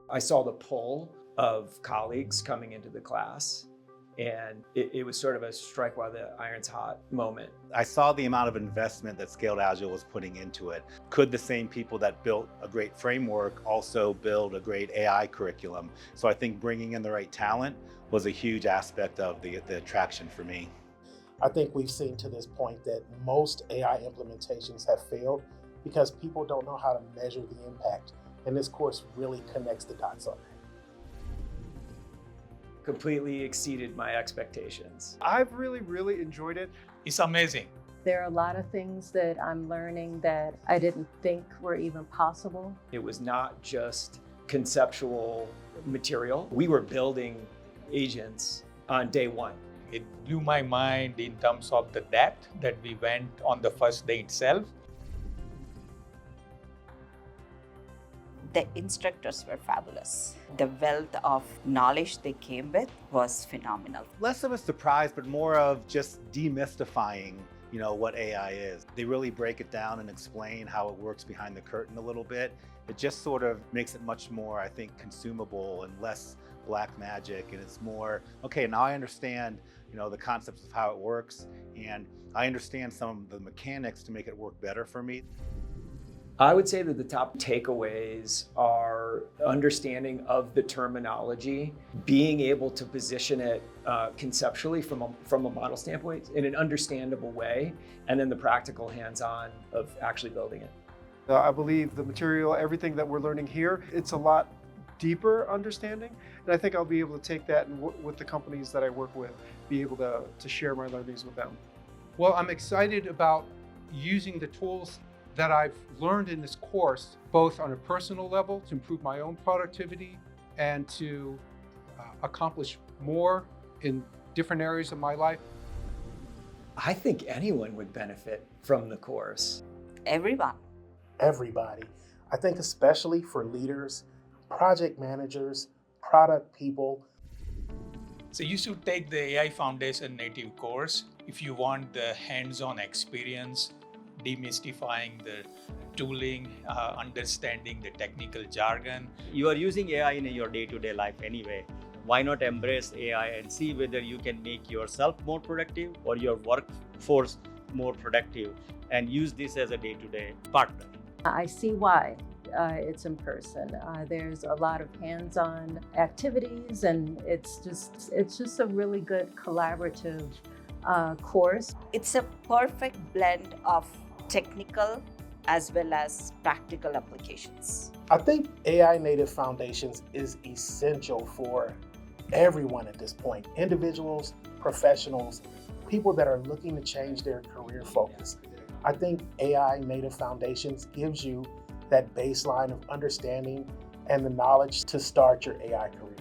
I saw the pull of colleagues coming into the class, and it was sort of a strike while the iron's hot moment. I saw the amount of investment that Scaled Agile was putting into it. Could the same people that built a great framework also build a great AI curriculum? So I think bringing in the right talent was a huge aspect of the attraction for me. I think we've seen to this point that most AI implementations have failed because people don't know how to measure the impact. And this course really connects the dots on that. Completely exceeded my expectations. I've really enjoyed it. It's amazing. There are a lot of things that I'm learning that I didn't think were even possible. It was not just conceptual material. We were building agents on day one. It blew my mind in terms of the depth that we went on the first day itself. The instructors were fabulous. The wealth of knowledge they came with was phenomenal. Less of a surprise, but more of just demystifying, what AI is. They really break it down and explain how it works behind the curtain a little bit. It just sort of makes it much more, I think, consumable and less black magic. And it's more, okay, now I understand, the concepts of how it works, and I understand some of the mechanics to make it work better for me. I would say that the top takeaways are understanding of the terminology, being able to position it conceptually from a model standpoint in an understandable way, and then the practical hands-on of actually building it. I believe the material, everything that we're learning here, it's a lot deeper understanding. And I think I'll be able to take that and with the companies that I work with, be able to share my learnings with them. Well, I'm excited about using the tools that I've learned in this course, both on a personal level to improve my own productivity and to accomplish more in different areas of my life. I think anyone would benefit from the course. Everyone. Everybody. I think especially for leaders, project managers, product people. So you should take the AI Foundation Native course if you want the hands-on experience, demystifying the tooling, understanding the technical jargon. You are using AI in your day-to-day life anyway. Why not embrace AI and see whether you can make yourself more productive or your workforce more productive, and use this as a day-to-day partner. I see why it's in person. There's a lot of hands-on activities, and it's just a really good collaborative course. It's a perfect blend of technical as well as practical applications. I think AI Native Foundations is essential for everyone at this point. Individuals, professionals, people that are looking to change their career focus. I think AI Native Foundations gives you that baseline of understanding and the knowledge to start your AI career.